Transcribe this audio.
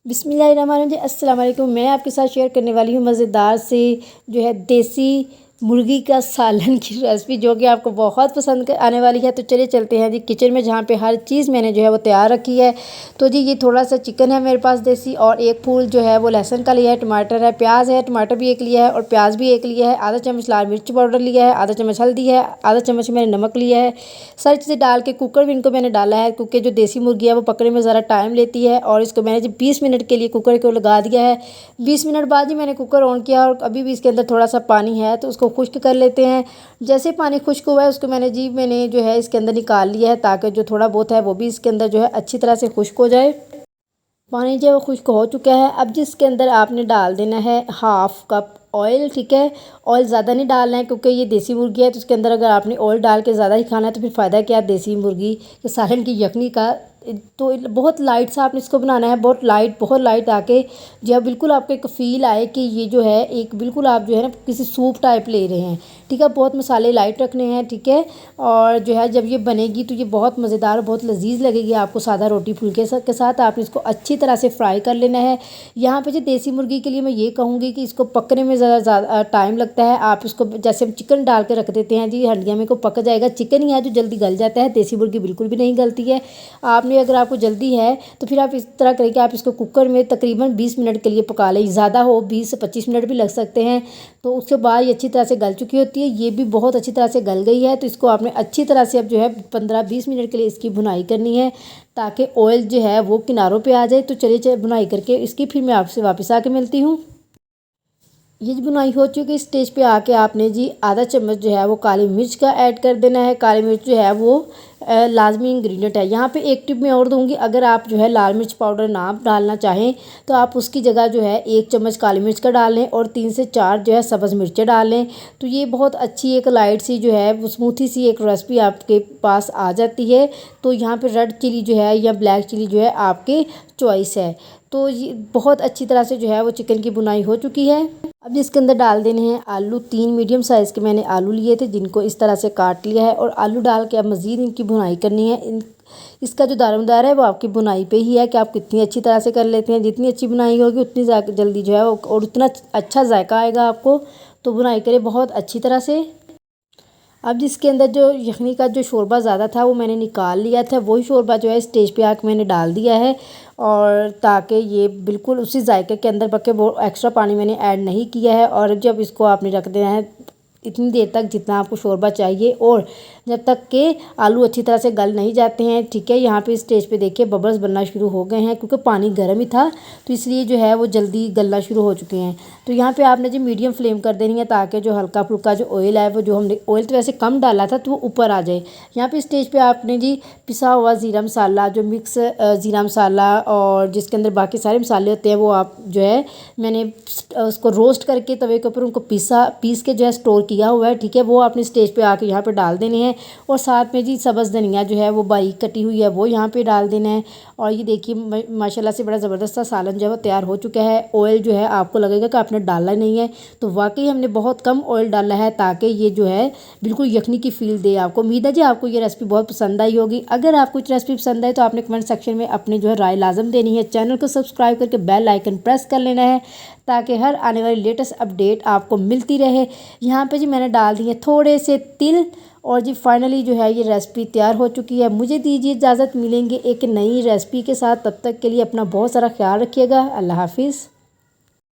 बिस्मिल्लाहिर्रहमानिर्रहीम जी, अस्सलाम वालेकुम। मैं आपके साथ शेयर करने वाली हूँ मज़ेदार से जो है देसी मुर्गी का सालन की रेसिपी, जो कि आपको बहुत पसंद आने वाली है। तो चलिए चलते हैं जी किचन में, जहाँ पे हर चीज़ मैंने जो है वो तैयार रखी है। तो जी ये थोड़ा सा चिकन है मेरे पास देसी, और एक फूल जो है वो लहसुन का लिया है, टमाटर है, प्याज है, टमाटर भी एक लिया है और प्याज भी एक लिया है, आधा चम्मच लाल मिर्च पाउडर लिया है, आधा चम्मच हल्दी है, आधा चम्मच मैंने नमक लिया है। सारी चीज़ें डाल के कुकर में इनको मैंने डाला है, क्योंकि जो देसी मुर्गी है वो पकने में ज़रा टाइम लेती है। और इसको मैंने जी 20 मिनट के लिए कुकर को लगा दिया है। 20 मिनट बाद ही मैंने कुकर ऑन किया, और अभी भी इसके अंदर थोड़ा सा पानी है, तो उसको खुश्क कर लेते हैं। जैसे पानी खुश्क हुआ है उसको मैंने जो है इसके अंदर निकाल लिया है, ताकि जो थोड़ा बहुत है वो भी इसके अंदर जो है अच्छी तरह से खुश्क हो जाए। पानी जो है वो खुश्क हो चुका है। अब जिसके अंदर आपने डाल देना है हाफ़ कप ऑयल, ठीक है। ऑयल ज़्यादा नहीं डालना है, क्योंकि ये देसी मुर्गी है, तो उसके अंदर अगर आपने ऑयल डाल के ज़्यादा ही खाना है तो फिर फ़ायदा क्या देसी मुर्गी के सालन की यखनी का। तो बहुत लाइट सा आपने इसको बनाना है, बहुत लाइट आके जब बिल्कुल आपको एक फ़ील आए कि ये जो है एक बिल्कुल आप जो है ना किसी सूप टाइप ले रहे हैं, ठीक है। बहुत मसाले लाइट रखने हैं, ठीक है। और जो है जब ये बनेगी तो ये बहुत मज़ेदार, बहुत लजीज लगेगी आपको सादा रोटी फुल्के के साथ। आपने इसको अच्छी तरह से फ्राई कर लेना है। यहाँ पे जो देसी मुर्गी के लिए मैं ये कहूँगी कि इसको पकने में ज़्यादा टाइम लगता है। आप इसको जैसे हम चिकन डाल के रख देते हैं जी हंडिया में, को पक जाएगा। चिकन ही है जो जल्दी गल जाता है, देसी मुर्गी बिल्कुल भी नहीं गलती है। आपने अगर आपको जल्दी है तो फिर आप इस तरह करके आप इसको कुकर में तकरीबन 20 मिनट के लिए पका लें, ज़्यादा हो 20 से 25 मिनट भी लग सकते हैं। तो उसके बाद ये अच्छी तरह से गल चुकी होती है। ये भी बहुत अच्छी तरह से गल गई है, तो इसको आपने अच्छी तरह से अब जो है 15-20 मिनट के लिए इसकी भुनाई करनी है, ताकि ऑयल जो है वो किनारों पे आ जाए। तो चलिए भुनाई करके इसकी फिर मैं आपसे वापस आके मिलती हूँ। ये जो बुनाई हो चुकी स्टेज पे आके आपने जी आधा चम्मच जो है वो काली मिर्च का ऐड कर देना है। काली मिर्च जो है वो लाजमी इंग्रेडिएंट है। यहाँ पे एक टिप मैं और दूंगी, अगर आप जो है लाल मिर्च पाउडर ना डालना चाहें तो आप उसकी जगह जो है 1 चम्मच काली मिर्च का डाल लें और 3 से 4 जो है सब्ज़ मिर्चें डाल लें। तो ये बहुत अच्छी एक लाइट सी जो है वो स्मूथी सी एक रेसिपी आपके पास आ जाती है। तो यहाँ पे रेड चिली जो है या ब्लैक चिली जो है आपके चॉइस है। तो ये बहुत अच्छी तरह से जो है वो चिकन की बुनाई हो चुकी है। अब इसके अंदर डाल देने हैं आलू। 3 मीडियम साइज़ के मैंने आलू लिए थे, जिनको इस तरह से काट लिया है, और आलू डाल के अब मज़ीद इनकी भुनाई करनी है। इसका जो दारोमदार है वो आपकी बुनाई पे ही है कि आप कितनी अच्छी तरह से कर लेते हैं। जितनी अच्छी बुनाई होगी उतनी जल्दी जो है और उतना अच्छा जायका आएगा आपको। तो बुनाई करें बहुत अच्छी तरह से। अब जिसके अंदर जो यखनी का जो शोरबा ज़्यादा था वो मैंने निकाल लिया था, वही शोरबा जो है स्टेज पे आके मैंने डाल दिया है, और ताकि ये बिल्कुल उसी जायके के अंदर पके, वो एक्स्ट्रा पानी मैंने ऐड नहीं किया है। और जब इसको आपने रख देना है इतनी देर तक जितना आपको शोरबा चाहिए, और जब तक के आलू अच्छी तरह से गल नहीं जाते हैं, ठीक है। यहाँ पे स्टेज पे देखिए बबल्स बनना शुरू हो गए हैं, क्योंकि पानी गर्म ही था, तो इसलिए जो है वो जल्दी गलना शुरू हो चुके हैं। तो यहाँ पे आपने जी मीडियम फ्लेम कर देनी है, ताकि जो हल्का फुल्का जो ऑयल है वो, जो हमने ऑयल तो वैसे कम डाला था, तो वो ऊपर आ जाए। यहाँ पे स्टेज पे आपने जी पिसा हुआ ज़ीरा मसाला, जो मिक्स ज़ीरा मसाला और जिसके अंदर बाकी सारे मसाले होते हैं, वो आप जो है मैंने उसको रोस्ट करके तवे के ऊपर उनको पीस के जो है स्टोर किया हुआ है, ठीक है। वो आपने स्टेज पे आके यहाँ पे डाल देने हैं, और साथ में जी सब्ज़ धनिया जो है वो बारीक कटी हुई है वो यहाँ पे डाल देना है। और ये देखिए माशाल्लाह से बड़ा ज़बरदस्त सा सालन जो है वो तैयार हो चुका है। ऑयल जो है आपको लगेगा कि आपने डाला नहीं है, तो वाकई हमने बहुत कम ऑयल डाला है, ताकि ये जो है बिल्कुल यखनी की फील दे आपको। उम्मीद है जी आपको ये रेसिपी बहुत पसंद आई होगी। अगर आपको कुछ रेसिपी पसंद आए तो आपने कमेंट सेक्शन में अपनी जो है राय लाजम देनी है। चैनल को सब्सक्राइब करके बेल आइकन प्रेस कर लेना है, ताकि हर आने वाली लेटेस्ट अपडेट आपको मिलती रहे। यहाँ पे जी मैंने डाल दिए थोड़े से तिल, और जी फाइनली जो है ये रेसिपी तैयार हो चुकी है। मुझे दीजिए इजाज़त, मिलेंगे एक नई रेसिपी के साथ। तब तक के लिए अपना बहुत सारा ख्याल रखिएगा। अल्लाह हाफिज़।